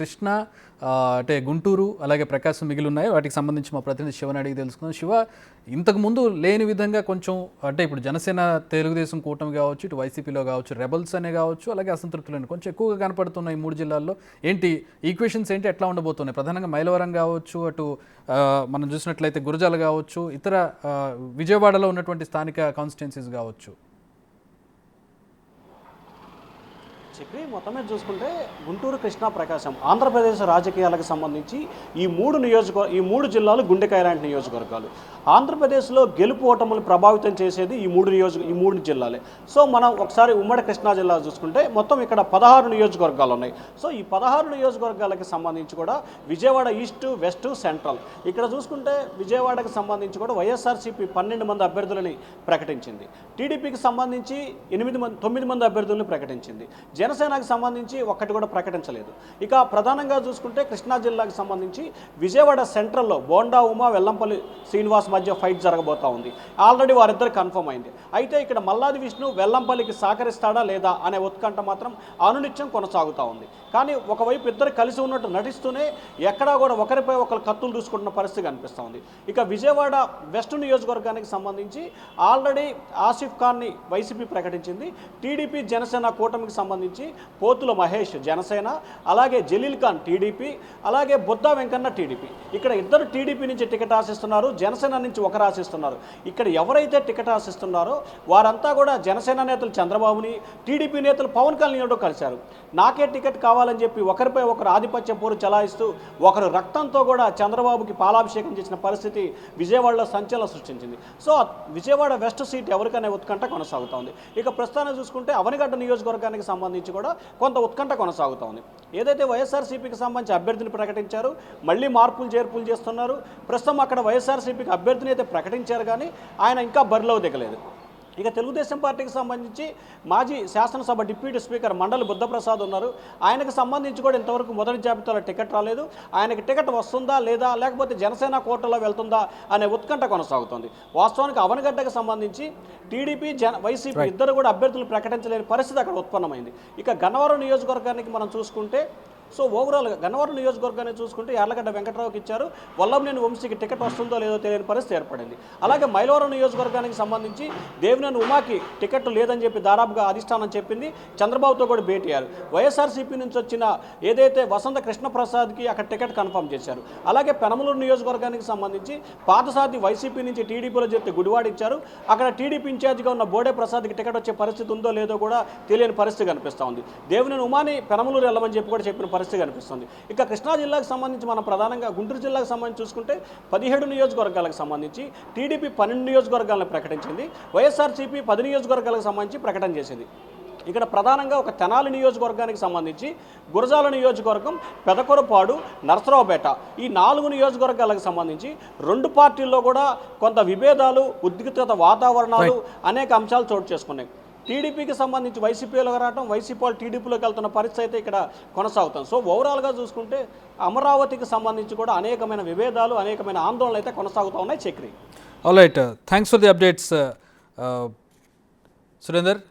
కృష్ణా అంటే గుంటూరు అలాగే ప్రకాశం మిగిలి ఉన్నాయి. వాటికి సంబంధించి మా ప్రతినిధి శివని అడిగి తెలుసుకుందాం. శివ, ఇంతకుముందు లేని విధంగా కొంచెం అంటే ఇప్పుడు జనసేన తెలుగుదేశం కూటమి కావచ్చు, ఇటు వైసీపీలో కావచ్చు, రెబల్స్ అనే కావచ్చు, అలాగే అసంతృప్తులు కొంచెం ఎక్కువగా కనపడుతున్నాయి ఈ 3 జిల్లాల్లో. ఏంటి ఈక్వేషన్స్ ఏంటి, ఎట్లా ఉండబోతున్నాయి? ప్రధానంగా మైలవరం కావచ్చు, అటు మనం చూసినట్లయితే గురజాల కావచ్చు, ఇతర విజయవాడలో ఉన్నటువంటి స్థానిక కాన్స్టిట్యున్సీస్ కావచ్చు. చెప్పి మొత్తం మీద చూసుకుంటే గుంటూరు, కృష్ణా, ప్రకాశం ఆంధ్రప్రదేశ్ రాజకీయాలకు సంబంధించి ఈ మూడు జిల్లాలు గుండెకాయ లాంటి నియోజకవర్గాలు. ఆంధ్రప్రదేశ్లో గెలుపు ఓటములు ప్రభావితం చేసేది ఈ మూడు జిల్లాలే. సో మనం ఒకసారి ఉమ్మడి కృష్ణా జిల్లా చూసుకుంటే మొత్తం ఇక్కడ 16 నియోజకవర్గాలు ఉన్నాయి. సో ఈ 16 నియోజకవర్గాలకు సంబంధించి కూడా విజయవాడ ఈస్ట్, వెస్ట్, సెంట్రల్ ఇక్కడ చూసుకుంటే విజయవాడకు సంబంధించి కూడా వైఎస్ఆర్సీపీ 12 మంది అభ్యర్థులని ప్రకటించింది. టీడీపీకి సంబంధించి 9 మంది అభ్యర్థులను ప్రకటించింది. జనసేనకు సంబంధించి ఒక్కటి కూడా ప్రకటించలేదు. ఇక ప్రధానంగా చూసుకుంటే కృష్ణా జిల్లాకు సంబంధించి విజయవాడ సెంట్రల్లో బోండా ఉమా, వెల్లంపల్లి శ్రీనివాస్ మధ్య ఫైట్ జరగబోతా ఉంది. ఆల్రెడీ వారిద్దరు కన్ఫర్మ్ అయింది. అయితే ఇక్కడ మల్లాది విష్ణు వెల్లంపల్లికి సహకరిస్తాడా లేదా అనే ఉత్కంఠ మాత్రం అనునిత్యం కొనసాగుతూ ఉంది. కానీ ఒకవైపు ఇద్దరు కలిసి ఉన్నట్టు నటిస్తూనే ఎక్కడా కూడా ఒకరిపై ఒకరు కత్తులు దూసుకుంటున్న పరిస్థితి కనిపిస్తూ ఉంది. ఇక విజయవాడ వెస్ట్ నియోజకవర్గానికి సంబంధించి ఆల్రెడీ ఆసిఫ్ ఖాన్ని వైసీపీ ప్రకటించింది. టీడీపీ జనసేన కూటమికి సంబంధించి పోతుల మహేష్ జనసేన, అలాగే జలీల్ ఖాన్ టీడీపీ, అలాగే బొద్దా వెంకన్న టీడీపీ. ఇక్కడ ఇద్దరు టీడీపీ నుంచి టికెట్ ఆశిస్తున్నారు, జనసేన నుంచి ఒకరు ఆశిస్తున్నారు. ఇక్కడ ఎవరైతే టికెట్ ఆశిస్తున్నారో వారంతా కూడా జనసేన నేతలు చంద్రబాబుని, టీడీపీ నేతలు పవన్ కళ్యాణ్తో కలిశారు. నాకే టికెట్ కావాలని చెప్పి ఒకరిపై ఒకరు ఆధిపత్య పోరు చలాయిస్తూ ఒకరు రక్తంతో కూడా చంద్రబాబుకి పాలాభిషేకం చేసిన పరిస్థితి విజయవాడలో సంచలనం సృష్టించింది. సో విజయవాడ వెస్ట్ సీట్ ఎవరికనే ఉత్కంఠ కొనసాగుతోంది. ఇక ప్రస్తుతాన్ని చూసుకుంటే అవనిగడ్డ నియోజకవర్గానికి సంబంధించి కూడా కొంత ఉత్కంఠ కొనసాగుతోంది. ఏదైతే వైఎస్ఆర్సీపీకి సంబంధించి అభ్యర్థిని ప్రకటించారు, మళ్ళీ మార్పులు చేర్పులు చేస్తున్నారు. ప్రస్తుతం అక్కడ వైఎస్ఆర్సీపీకి అభ్యర్థిని అయితే ప్రకటించారు, కానీ ఆయన ఇంకా బరిలో దిగలేదు. ఇక తెలుగుదేశం పార్టీకి సంబంధించి మాజీ శాసనసభ డిప్యూటీ స్పీకర్ మండలి బుద్ధప్రసాద్ ఉన్నారు. ఆయనకు సంబంధించి కూడా ఇంతవరకు మొదటి జాబితాలో టికెట్ రాలేదు. ఆయనకి టికెట్ వస్తుందా లేదా, లేకపోతే జనసేన కోటలో వెళ్తుందా అనే ఉత్కంఠ కొనసాగుతుంది. వాస్తవానికి అవనగడ్డకు సంబంధించి టీడీపీ వైసీపీ ఇద్దరు కూడా అభ్యర్థులు ప్రకటించలేని పరిస్థితి అక్కడ ఉత్పన్నమైంది. ఇక గన్నవరం నియోజకవర్గానికి మనం చూసుకుంటే సో ఓవరాల్గా గన్నవరం నియోజకవర్గాన్ని చూసుకుంటే యార్లగడ్డ వెంకట్రావుకి ఇచ్చారు. వల్లంనేని వంశీకి టికెట్ వస్తుందో లేదో తెలియని పరిస్థితి ఏర్పడింది. అలాగే మైలవరం నియోజకవర్గానికి సంబంధించి దేవినేని ఉమాకి టికెట్ లేదని చెప్పి దాదాపుగా అధిష్టానం చెప్పింది. చంద్రబాబుతో కూడా భేటీ అయ్యారు. వైఎస్ఆర్సీపీ నుంచి వచ్చిన ఏదైతే వసంత కృష్ణప్రసాద్కి అక్కడ టికెట్ కన్ఫర్మ్ చేశారు. అలాగే పెనమలూరు నియోజకవర్గానికి సంబంధించి పాతసాది వైసీపీ నుంచి టీడీపీలో చెప్తే గుడివాడ ఇచ్చారు. అక్కడ టీడీపీ ఇన్ఛార్జిగా ఉన్న బోడే ప్రసాద్కి టికెట్ వచ్చే పరిస్థితి ఉందో లేదో కూడా తెలియని పరిస్థితి కనిపిస్తూ ఉంది. దేవినేని ఉమాని పెనమలూరు వెళ్ళమని చెప్పి కూడా చెప్పిన పరిస్థితి కనిపిస్తుంది. ఇక కృష్ణా జిల్లాకు సంబంధించి మనం ప్రధానంగా గుంటూరు జిల్లాకు సంబంధించి చూసుకుంటే 17 నియోజకవర్గాలకు సంబంధించి టీడీపీ 12 నియోజకవర్గాలను ప్రకటించింది. వైఎస్ఆర్సీపీ 10 నియోజకవర్గాలకు సంబంధించి ప్రకటన చేసింది. ఇక్కడ ప్రధానంగా ఒక తెనాలి నియోజకవర్గానికి సంబంధించి గురజాల నియోజకవర్గం, పెదకొరపాడు, నరసరావుపేట ఈ 4 నియోజకవర్గాలకు సంబంధించి 2 పార్టీల్లో కూడా కొంత విభేదాలు, ఉద్రిక్తత వాతావరణాలు అనేక అంశాలు చోటు చేసుకున్నాయి. టీడీపీకి సంబంధించి వైసీపీలో రావడం, వైసీపీ వాళ్ళు టీడీపీలోకి వెళ్తున్న పరిస్థితి అయితే ఇక్కడ కొనసాగుతుంది. సో ఓవరాల్గా చూసుకుంటే అమరావతికి సంబంధించి కూడా అనేకమైన విభేదాలు, అనేకమైన ఆందోళనలు అయితే కొనసాగుతూ ఉన్నాయి. Chakri. All right, thanks for the updates Surender.